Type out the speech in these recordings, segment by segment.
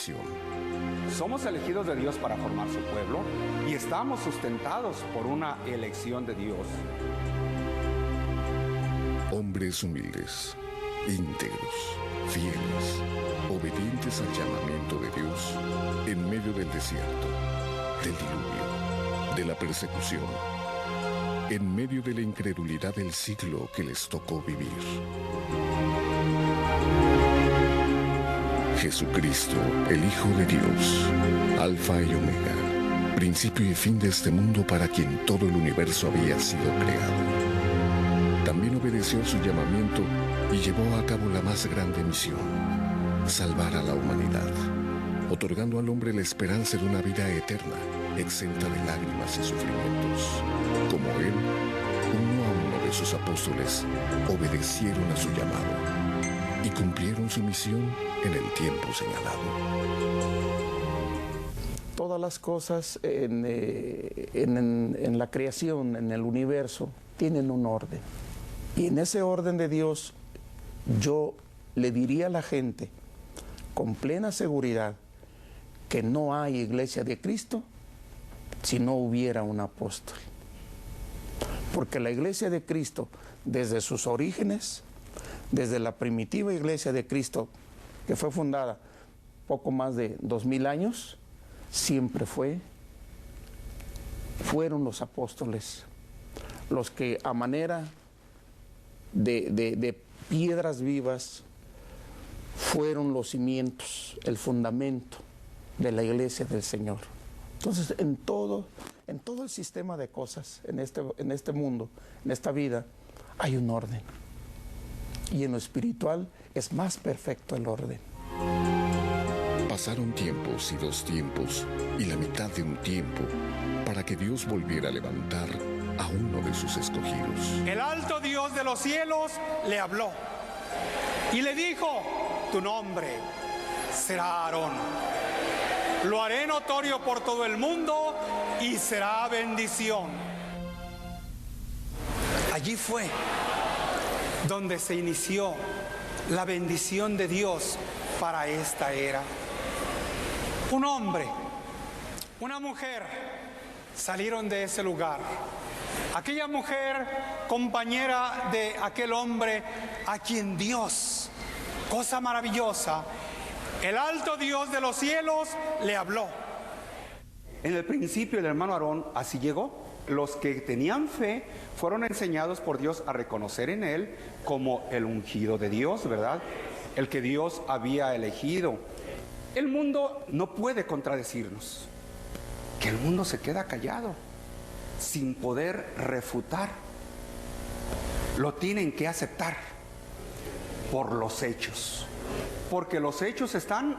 misión. Somos elegidos de Dios para formar su pueblo y estamos sustentados por una elección de Dios. Hombres humildes, íntegros, fieles, obedientes al llamamiento de Dios en medio del desierto, del diluvio, de la persecución, en medio de la incredulidad del siglo que les tocó vivir. Jesucristo, el Hijo de Dios, Alfa y Omega, principio y fin de este mundo para quien todo el universo había sido creado. También obedeció su llamamiento y llevó a cabo la más grande misión, salvar a la humanidad, otorgando al hombre la esperanza de una vida eterna, exenta de lágrimas y sufrimientos. Como él, uno a uno de sus apóstoles obedecieron a su llamado y cumplieron su misión en el tiempo señalado. Todas las cosas en la creación, en el universo, tienen un orden. Y en ese orden de Dios, yo le diría a la gente con plena seguridad que no hay iglesia de Cristo si no hubiera un apóstol. Porque la iglesia de Cristo, desde sus orígenes, desde la primitiva iglesia de Cristo, que fue fundada poco más de 2000 años, siempre fueron los apóstoles los que a manera de piedras vivas fueron los cimientos, el fundamento de la iglesia del Señor. Entonces, en todo el sistema de cosas, en este mundo, en esta vida, hay un orden. Y en lo espiritual es más perfecto el orden. Pasaron tiempos y dos tiempos y la mitad de un tiempo para que Dios volviera a levantar a uno de sus escogidos. El alto Dios de los cielos le habló y le dijo: tu nombre será Aarón. Lo haré notorio por todo el mundo y será bendición. Allí fue donde se inició la bendición de Dios para esta era. Un hombre, una mujer salieron de ese lugar. Aquella mujer, compañera de aquel hombre a quien Dios, cosa maravillosa, el alto Dios de los cielos le habló. En el principio el hermano Aarón así llegó. Los que tenían fe fueron enseñados por Dios a reconocer en él como el ungido de Dios, ¿verdad? El que Dios había elegido. El mundo no puede contradecirnos, que el mundo se queda callado, sin poder refutar. Lo tienen que aceptar por los hechos, porque los hechos están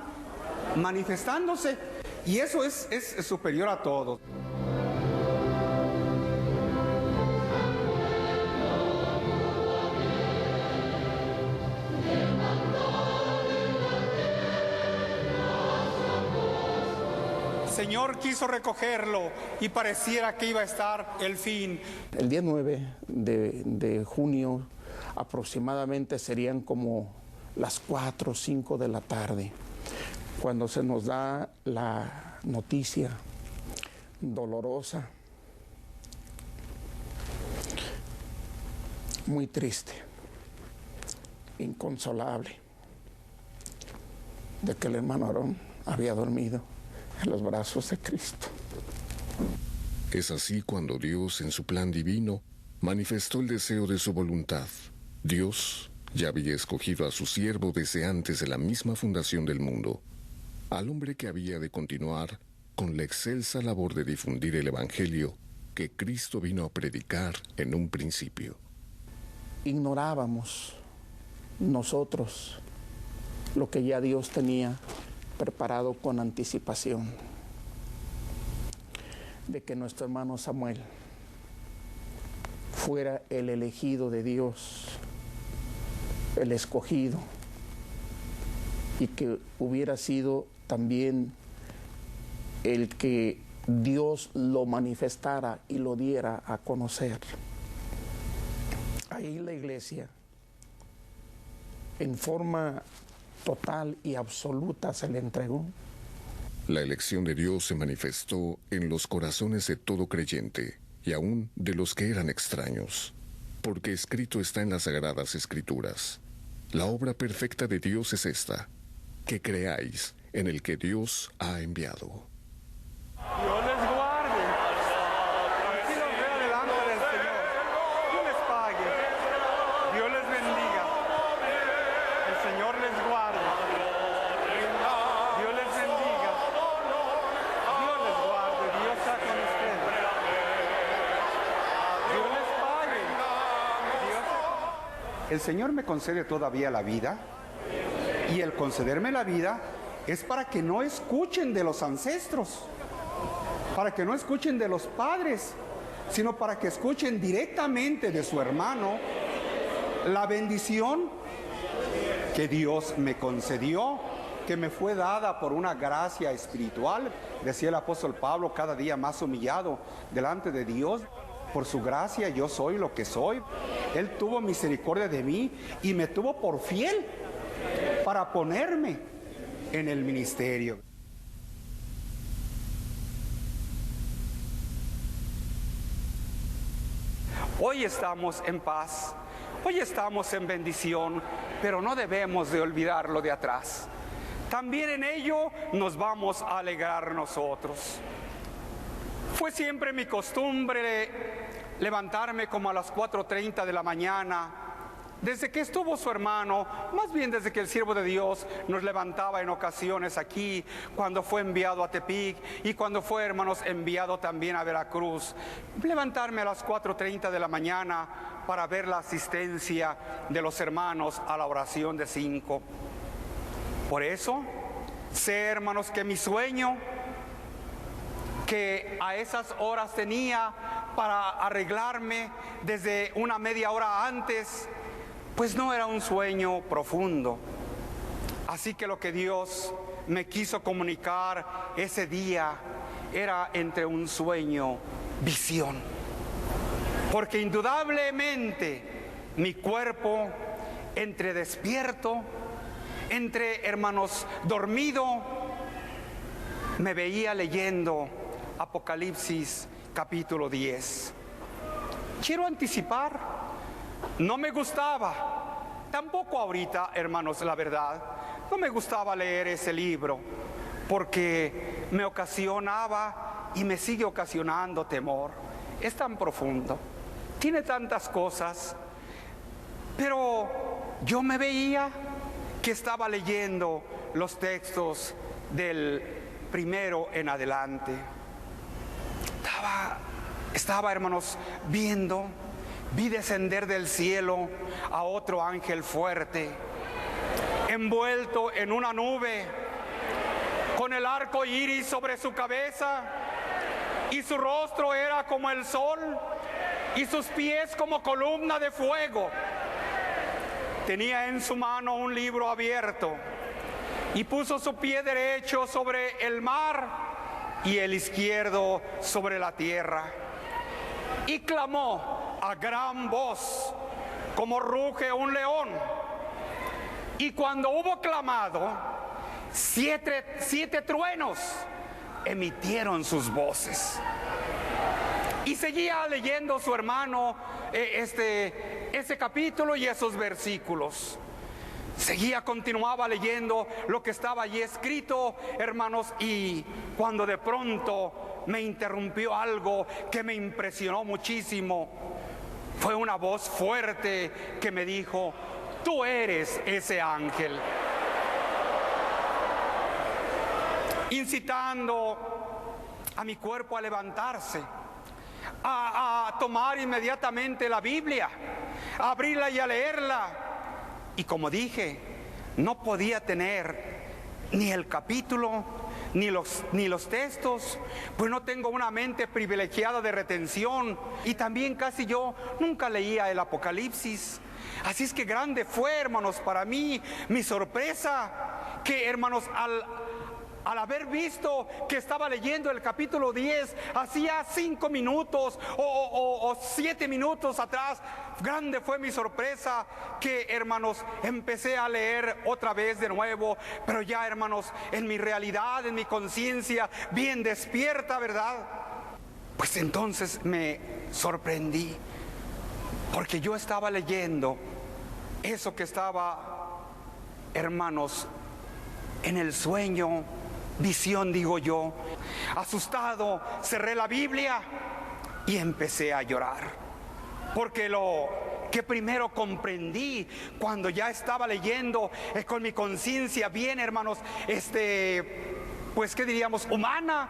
manifestándose y eso es superior a todo. El Señor quiso recogerlo y pareciera que iba a estar el fin. El día 9 de junio aproximadamente serían como las 4 o 5 de la tarde, cuando se nos da la noticia dolorosa, muy triste, inconsolable, de que el hermano Aarón había dormido en los brazos de Cristo. Es así cuando Dios, en su plan divino, manifestó el deseo de su voluntad. Dios ya había escogido a su siervo desde antes de la misma fundación del mundo, al hombre que había de continuar con la excelsa labor de difundir el Evangelio que Cristo vino a predicar en un principio. Ignorábamos nosotros lo que ya Dios tenía preparado con anticipación, de que nuestro hermano Samuel fuera el elegido de Dios, el escogido, y que hubiera sido también el que Dios lo manifestara y lo diera a conocer. Ahí la iglesia, en forma total y absoluta, se le entregó La elección de Dios se manifestó en los corazones de todo creyente, y aún de los que eran extraños, porque escrito está en las Sagradas Escrituras: la obra perfecta de Dios es esta, que creáis en el que Dios ha enviado. Dios les guarde. Así los veo delante del Señor. Dios les pague. Dios les bendiga. El Señor les guarde. Dios les bendiga. Dios les guarde. Dios está con ustedes. Dios les pague. El Señor me concede todavía la vida, y el concederme la vida es para que no escuchen de los ancestros, para que no escuchen de los padres, sino para que escuchen directamente de su hermano la bendición que Dios me concedió, que me fue dada por una gracia espiritual. Decía el apóstol Pablo, cada día más humillado delante de Dios. Por su gracia yo soy lo que soy. Él tuvo misericordia de mí y me tuvo por fiel para ponerme en el ministerio. Hoy estamos en paz, hoy estamos en bendición, pero no debemos de olvidar lo de atrás. También en ello nos vamos a alegrar nosotros. Fue siempre mi costumbre levantarme como a las 4:30 de la mañana. Desde que estuvo su hermano, más bien desde que el siervo de Dios nos levantaba en ocasiones aquí, cuando fue enviado a Tepic y cuando fue, hermanos, enviado también a Veracruz, levantarme a las 4:30 de la mañana para ver la asistencia de los hermanos a la oración de 5. Por eso, sé, hermanos, que mi sueño que a esas horas tenía para arreglarme desde una media hora antes, pues no era un sueño profundo. Así que lo que Dios me quiso comunicar ese día era entre un sueño, visión. Porque indudablemente mi cuerpo, entre despierto, entre, hermanos, dormido, me veía leyendo Apocalipsis capítulo 10. Quiero anticipar, no me gustaba, tampoco ahorita, hermanos, la verdad, no me gustaba leer ese libro, porque me ocasionaba y me sigue ocasionando temor. Es tan profundo, tiene tantas cosas, pero yo me veía que estaba leyendo los textos del primero en adelante. Estaba, hermanos, vi descender del cielo a otro ángel fuerte, envuelto en una nube, con el arco iris sobre su cabeza, y su rostro era como el sol, y sus pies como columna de fuego. Tenía en su mano un libro abierto, y puso su pie derecho sobre el mar y el izquierdo sobre la tierra, y clamó a gran voz, como ruge un león. Y cuando hubo clamado, siete truenos emitieron sus voces. Y seguía leyendo su hermano ese capítulo y esos versículos. Continuaba leyendo lo que estaba allí escrito, hermanos, y cuando de pronto me interrumpió algo que me impresionó muchísimo. Fue una voz fuerte que me dijo: tú eres ese ángel. Incitando a mi cuerpo a levantarse, a tomar inmediatamente la Biblia, a abrirla y a leerla. Y como dije, no podía tener ni el capítulo, ni los textos, pues no tengo una mente privilegiada de retención, y también casi yo nunca leía el Apocalipsis. Así es que grande fue, hermanos, para mí mi sorpresa, que, hermanos, al haber visto que estaba leyendo el capítulo 10 hacía 5 minutos o 7 minutos atrás, grande fue mi sorpresa que, hermanos, empecé a leer otra vez de nuevo, pero ya, hermanos, en mi realidad, en mi conciencia bien despierta, ¿verdad? Pues entonces me sorprendí, porque yo estaba leyendo eso que estaba, hermanos, en el sueño, visión digo yo. Asustado, cerré la Biblia y empecé a llorar, porque lo que primero comprendí cuando ya estaba leyendo con mi conciencia bien, hermanos, pues qué diríamos, humana,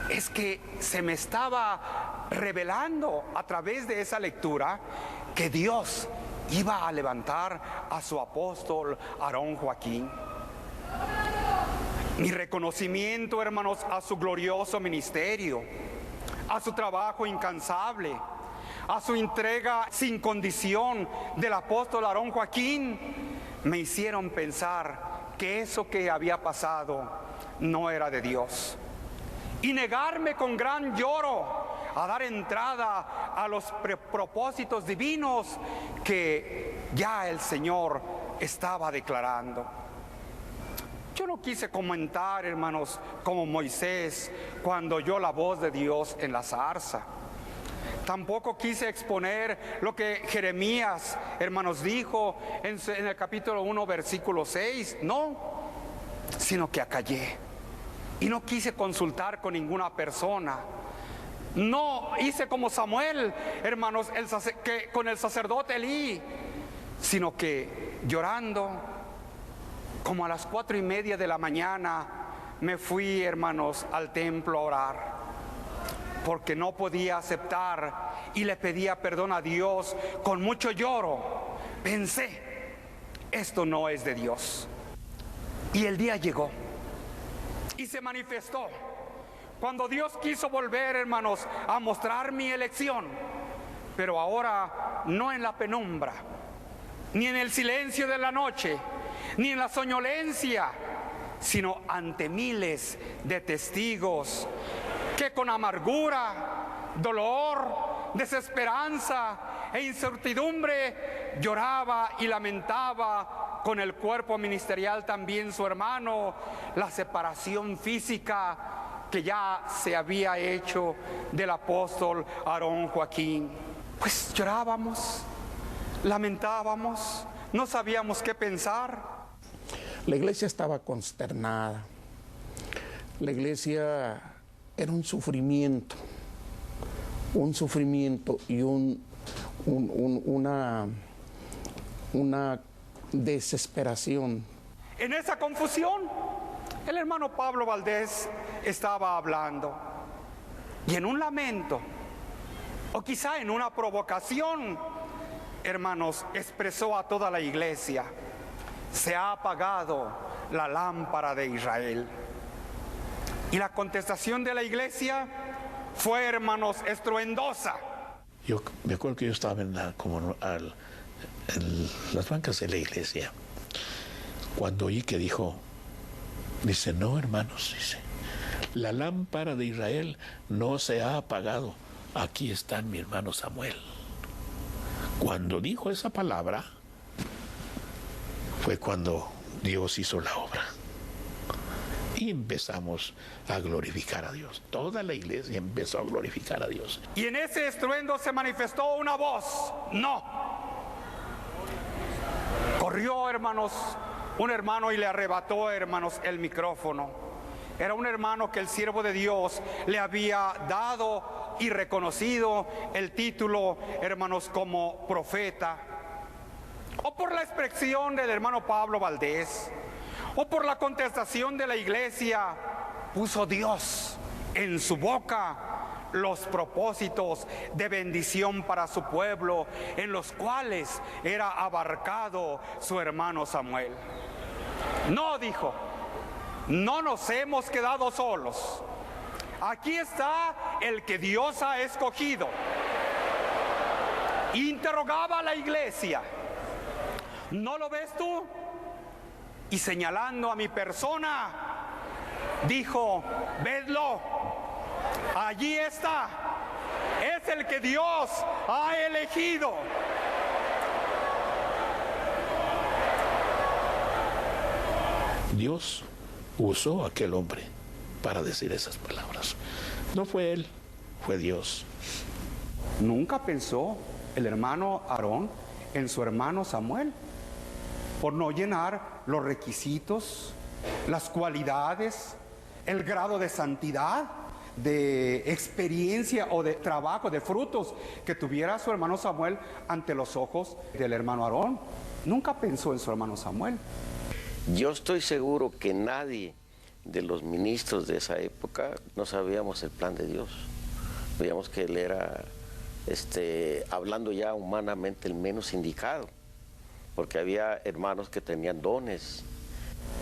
es que se me estaba revelando a través de esa lectura que Dios iba a levantar a su apóstol Aarón Joaquín. Mi reconocimiento, hermanos, a su glorioso ministerio, a su trabajo incansable, a su entrega sin condición del apóstol Aarón Joaquín, me hicieron pensar que eso que había pasado no era de Dios, y negarme con gran lloro a dar entrada a los propósitos divinos que ya el Señor estaba declarando. Yo no quise comentar, hermanos, como Moisés cuando oyó la voz de Dios en la zarza. Tampoco quise exponer lo que Jeremías, hermanos, dijo en el capítulo 1, versículo 6. No, sino que acallé. Y no quise consultar con ninguna persona. No hice como Samuel, hermanos, con el sacerdote Elí, sino que llorando, como a las 4:30 de la mañana, me fui, hermanos, al templo a orar, porque no podía aceptar, y le pedía perdón a Dios con mucho lloro. Pensé, esto no es de Dios. Y el día llegó y se manifestó cuando Dios quiso volver, hermanos, a mostrar mi elección, pero ahora no en la penumbra, ni en el silencio de la noche, ni en la soñolencia, sino ante miles de testigos que con amargura, dolor, desesperanza e incertidumbre lloraba y lamentaba con el cuerpo ministerial también su hermano, la separación física que ya se había hecho del apóstol Aarón Joaquín. Pues llorábamos, lamentábamos, no sabíamos qué pensar. La iglesia estaba consternada. La iglesia era un sufrimiento y una desesperación. En esa confusión, el hermano Pablo Valdés estaba hablando, y en un lamento, o quizá en una provocación, hermanos, expresó a toda la iglesia: se ha apagado la lámpara de Israel. Y la contestación de la iglesia fue, hermanos, estruendosa. Yo me acuerdo que yo estaba en las bancas de la iglesia cuando oí que dice, no, hermanos, dice, la lámpara de Israel no se ha apagado. Aquí está mi hermano Samuel. Cuando dijo esa palabra, fue cuando Dios hizo la obra. Y empezamos a glorificar a Dios. Toda la iglesia empezó a glorificar a Dios. Y en ese estruendo se manifestó una voz: no. Corrió, hermanos, un hermano y le arrebató, hermanos, el micrófono. Era un hermano que el siervo de Dios le había dado y reconocido el título, hermanos, como profeta. O por la expresión del hermano Pablo Valdés, o por la contestación de la iglesia, puso Dios en su boca los propósitos de bendición para su pueblo, en los cuales era abarcado su hermano Samuel. No, dijo, no nos hemos quedado solos. Aquí está el que Dios ha escogido. Interrogaba a la iglesia: ¿no lo ves tú? Y señalando a mi persona, dijo: vedlo, allí está, es el que Dios ha elegido. Dios usó a aquel hombre para decir esas palabras. No fue él, fue Dios. Nunca pensó el hermano Aarón en su hermano Samuel, por no llenar los requisitos, las cualidades, el grado de santidad, de experiencia o de trabajo, de frutos que tuviera su hermano Samuel ante los ojos del hermano Aarón. Nunca pensó en su hermano Samuel. Yo estoy seguro que nadie de los ministros de esa época no sabíamos el plan de Dios. Veíamos que él era, hablando ya humanamente, el menos indicado, porque había hermanos que tenían dones.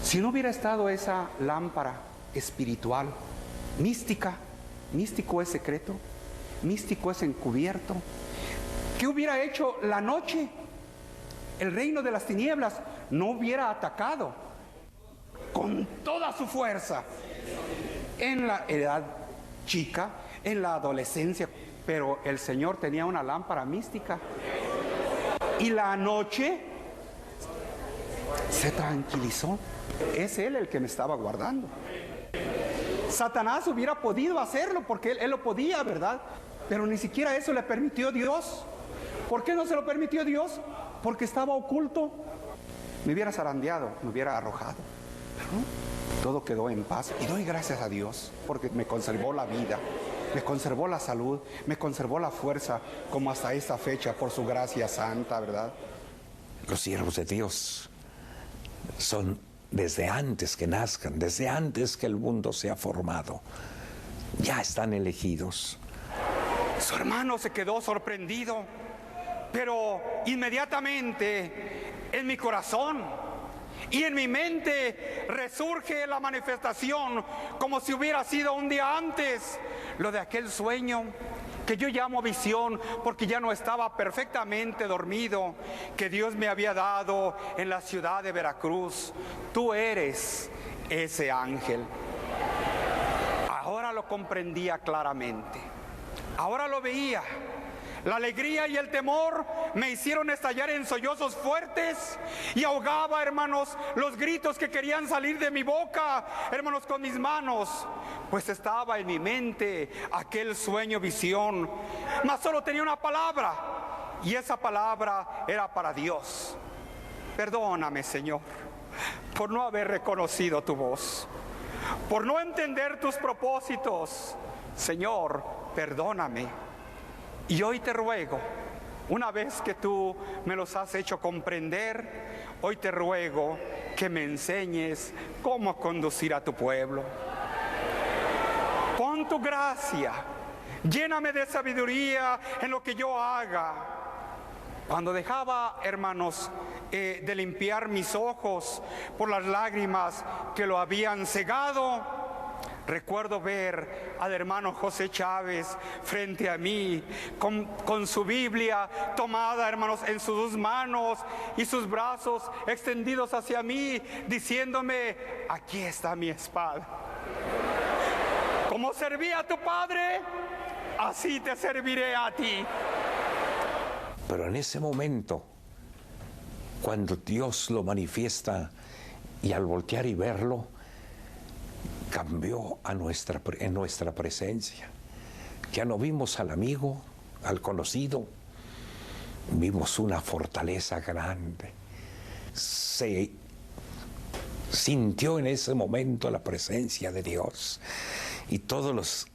Si no hubiera estado esa lámpara espiritual, mística, místico es secreto, místico es encubierto, ¿qué hubiera hecho la noche? El reino de las tinieblas no hubiera atacado con toda su fuerza en la edad chica, en la adolescencia, pero el Señor tenía una lámpara mística y la noche se tranquilizó. Es Él el que me estaba guardando. Satanás hubiera podido hacerlo porque él lo podía, ¿verdad? Pero ni siquiera eso le permitió Dios. ¿Por qué no se lo permitió Dios? Porque estaba oculto. Me hubiera zarandeado, me hubiera arrojado. Pero todo quedó en paz. Y doy gracias a Dios porque me conservó la vida, me conservó la salud, me conservó la fuerza, como hasta esta fecha, por su gracia santa, ¿verdad? Los siervos de Dios son desde antes que nazcan, desde antes que el mundo sea formado. Ya están elegidos. Su hermano se quedó sorprendido, pero inmediatamente en mi corazón y en mi mente resurge la manifestación como si hubiera sido un día antes, lo de aquel sueño que yo llamo visión porque ya no estaba perfectamente dormido, que Dios me había dado en la ciudad de Veracruz. Tú eres ese ángel. Ahora lo comprendía claramente, ahora lo veía. La alegría y el temor me hicieron estallar en sollozos fuertes y ahogaba, hermanos, los gritos que querían salir de mi boca, hermanos, con mis manos, pues estaba en mi mente aquel sueño, visión, mas solo tenía una palabra y esa palabra era para Dios. Perdóname, Señor, por no haber reconocido tu voz, por no entender tus propósitos. Señor, perdóname. Y hoy te ruego, una vez que tú me los has hecho comprender, hoy te ruego que me enseñes cómo conducir a tu pueblo. Pon tu gracia, lléname de sabiduría en lo que yo haga. Cuando dejaba, hermanos, de limpiar mis ojos por las lágrimas que lo habían cegado, recuerdo ver al hermano José Chávez frente a mí, con su Biblia tomada, hermanos, en sus dos manos y sus brazos extendidos hacia mí, diciéndome: aquí está mi espada. Como serví a tu padre, así te serviré a ti. Pero en ese momento, cuando Dios lo manifiesta y al voltear y verlo, cambió en nuestra presencia. Ya no vimos al amigo, al conocido, vimos una fortaleza grande. Se sintió en ese momento la presencia de Dios y todos los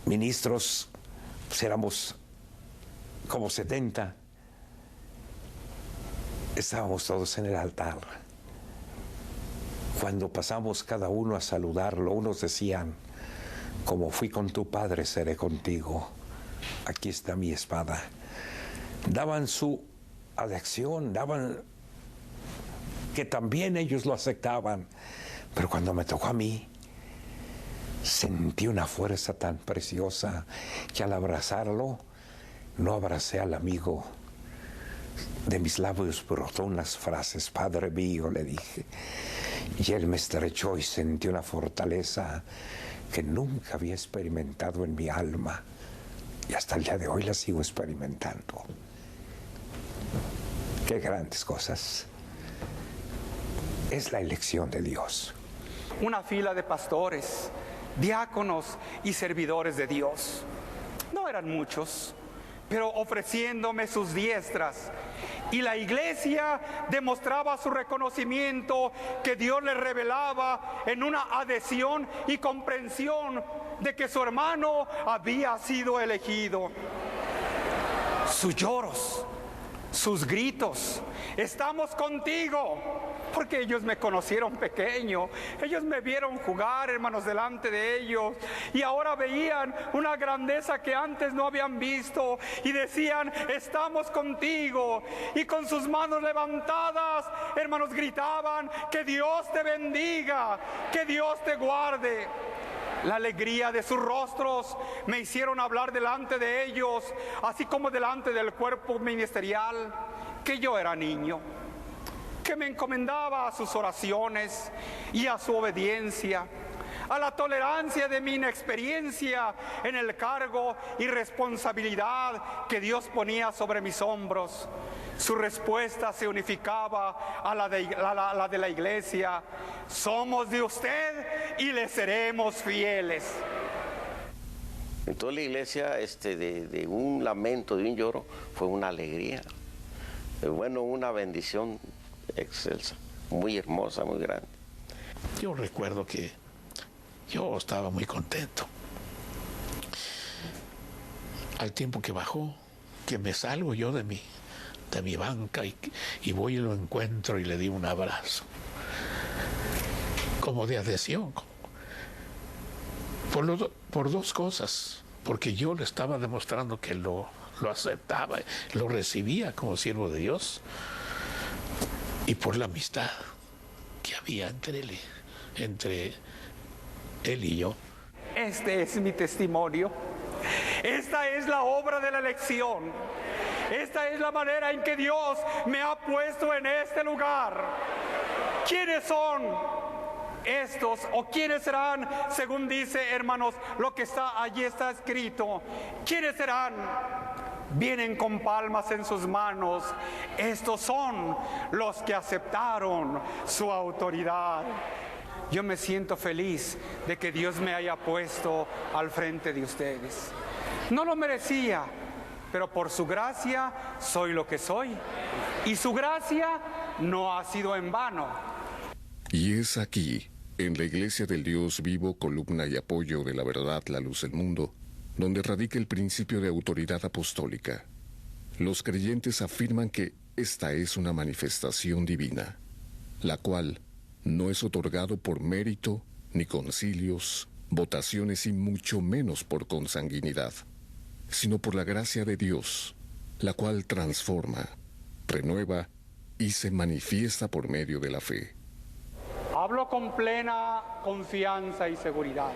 ministros, pues éramos como 70, estábamos todos en el altar. Cuando pasamos cada uno a saludarlo, unos decían: como fui con tu padre, seré contigo. Aquí está mi espada. Daban su adhesión, daban que también ellos lo aceptaban. Pero cuando me tocó a mí, sentí una fuerza tan preciosa que al abrazarlo, no abracé al amigo. De mis labios brotó unas frases: Padre mío, le dije, Y él me estrechó y sentí una fortaleza que nunca había experimentado en mi alma. Y hasta el día de hoy la sigo experimentando. Qué grandes cosas. Es la elección de Dios. Una fila de pastores, diáconos y servidores de Dios. No eran muchos, pero ofreciéndome sus diestras. Y la iglesia demostraba su reconocimiento que Dios le revelaba en una adhesión y comprensión de que su hermano había sido elegido. Sus lloros, sus gritos, estamos contigo, porque ellos me conocieron pequeño, ellos me vieron jugar, hermanos, delante de ellos, y ahora veían una grandeza que antes no habían visto, y decían, estamos contigo, y con sus manos levantadas, hermanos, gritaban, que Dios te bendiga, que Dios te guarde. La alegría de sus rostros me hicieron hablar delante de ellos, así como delante del cuerpo ministerial, que yo era niño, que me encomendaba a sus oraciones y a su obediencia, a la tolerancia de mi inexperiencia en el cargo y responsabilidad que Dios ponía sobre mis hombros. Su respuesta se unificaba a la de la iglesia: somos de usted y le seremos fieles. Entonces la iglesia, de un lamento, de un lloro, fue una alegría. Bueno, una bendición excelsa, muy hermosa, muy grande. Yo recuerdo que yo estaba muy contento. Al tiempo que bajó, que me salgo yo de mi banca y voy y lo encuentro y le di un abrazo, como de adhesión, por dos cosas, porque yo le estaba demostrando que lo aceptaba, lo recibía como siervo de Dios, y por la amistad que había entre él y yo. Este es mi testimonio. Esta es la obra de la elección. Esta es la manera en que Dios me ha puesto en este lugar. ¿Quiénes son estos o quiénes serán? Según dice, hermanos, lo que está allí está escrito. ¿Quiénes serán? Vienen con palmas en sus manos. Estos son los que aceptaron su autoridad. Yo me siento feliz de que Dios me haya puesto al frente de ustedes. No lo merecía, pero por su gracia soy lo que soy. Y su gracia no ha sido en vano. Y es aquí, en la Iglesia del Dios vivo, columna y apoyo de la verdad, la luz del mundo, donde radica el principio de autoridad apostólica. Los creyentes afirman que esta es una manifestación divina, la cual no es otorgado por mérito, ni concilios, votaciones y mucho menos por consanguinidad, sino por la gracia de Dios, la cual transforma, renueva y se manifiesta por medio de la fe. Hablo con plena confianza y seguridad.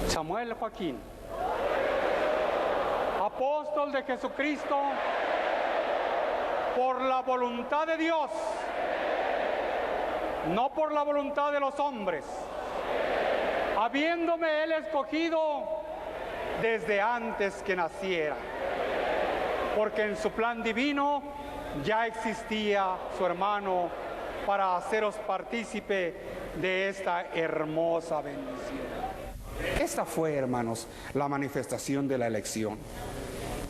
Samuel Joaquín, apóstol de Jesucristo, por la voluntad de Dios, no por la voluntad de los hombres, habiéndome él escogido desde antes que naciera, porque en su plan divino ya existía su hermano para haceros partícipe de esta hermosa bendición. Esta fue, hermanos, la manifestación de la elección.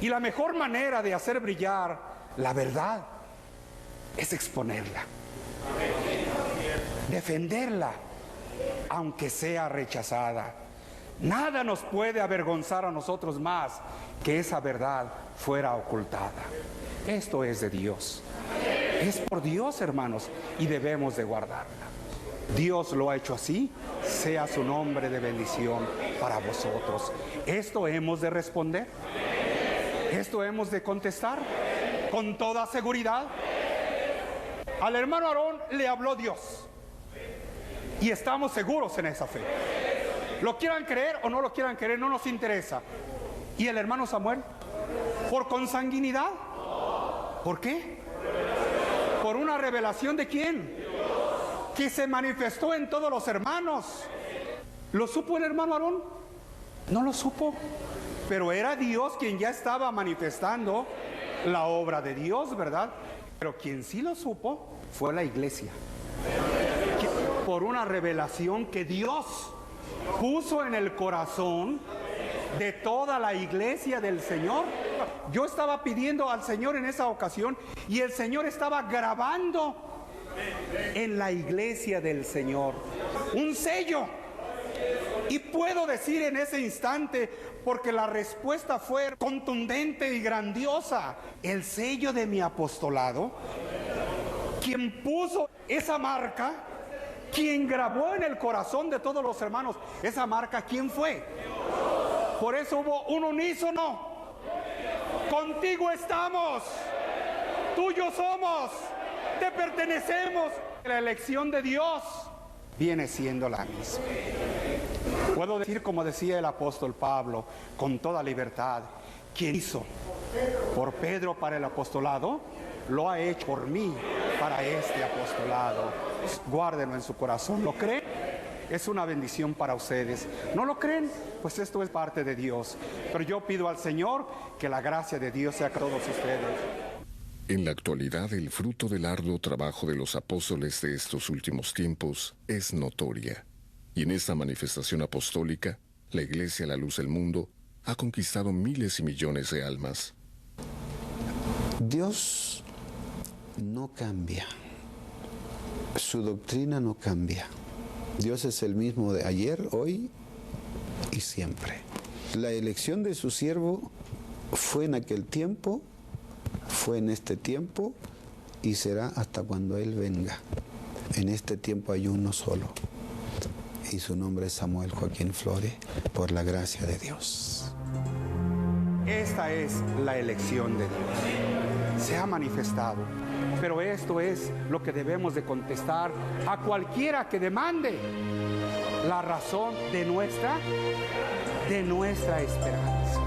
Y la mejor manera de hacer brillar la verdad es exponerla, defenderla, aunque sea rechazada. Nada nos puede avergonzar a nosotros más que esa verdad fuera ocultada. Esto es de Dios. Es por Dios, hermanos, y debemos de guardarla. Dios lo ha hecho así, sea su nombre de bendición para vosotros. Esto hemos de responder. Esto hemos de contestar con toda seguridad. Al hermano Aarón le habló Dios. Y estamos seguros en esa fe. Lo quieran creer o no lo quieran creer, no nos interesa. ¿Y el hermano Samuel? ¿Por consanguinidad? ¿Por qué? ¿Por una revelación de quién? que se manifestó en todos los hermanos. ¿Lo supo el hermano Aarón? No lo supo, pero era Dios quien ya estaba manifestando la obra de Dios, ¿verdad? Pero quien sí lo supo fue la iglesia, por una revelación que Dios puso en el corazón de toda la iglesia del Señor. Yo estaba pidiendo al Señor en esa ocasión y el Señor estaba grabando en la iglesia del Señor un sello. Y puedo decir en ese instante, porque la respuesta fue contundente y grandiosa, el sello de mi apostolado, quien puso esa marca, quien grabó en el corazón de todos los hermanos esa marca, ¿quién fue? Por eso hubo un unísono. Contigo estamos, tuyo somos, te pertenecemos. La elección de Dios viene siendo la misma. Puedo decir, como decía el apóstol Pablo, con toda libertad, quien hizo por Pedro para el apostolado, lo ha hecho por mí para este apostolado. Guárdenlo en su corazón. ¿Lo creen? Es una bendición para ustedes. ¿No lo creen? Pues esto es parte de Dios. Pero yo pido al Señor que la gracia de Dios sea con todos ustedes. En la actualidad, el fruto del arduo trabajo de los apóstoles de estos últimos tiempos es notoria. Y en esta manifestación apostólica, la Iglesia, la luz del mundo, ha conquistado miles y millones de almas. Dios no cambia. Su doctrina no cambia. Dios es el mismo de ayer, hoy y siempre. La elección de su siervo fue en aquel tiempo, fue en este tiempo y será hasta cuando Él venga. En este tiempo hay uno solo y su nombre es Samuel Joaquín Flores, por la gracia de Dios. Esta es la elección de Dios. Se ha manifestado. Pero esto es lo que debemos de contestar a cualquiera que demande la razón de nuestra esperanza.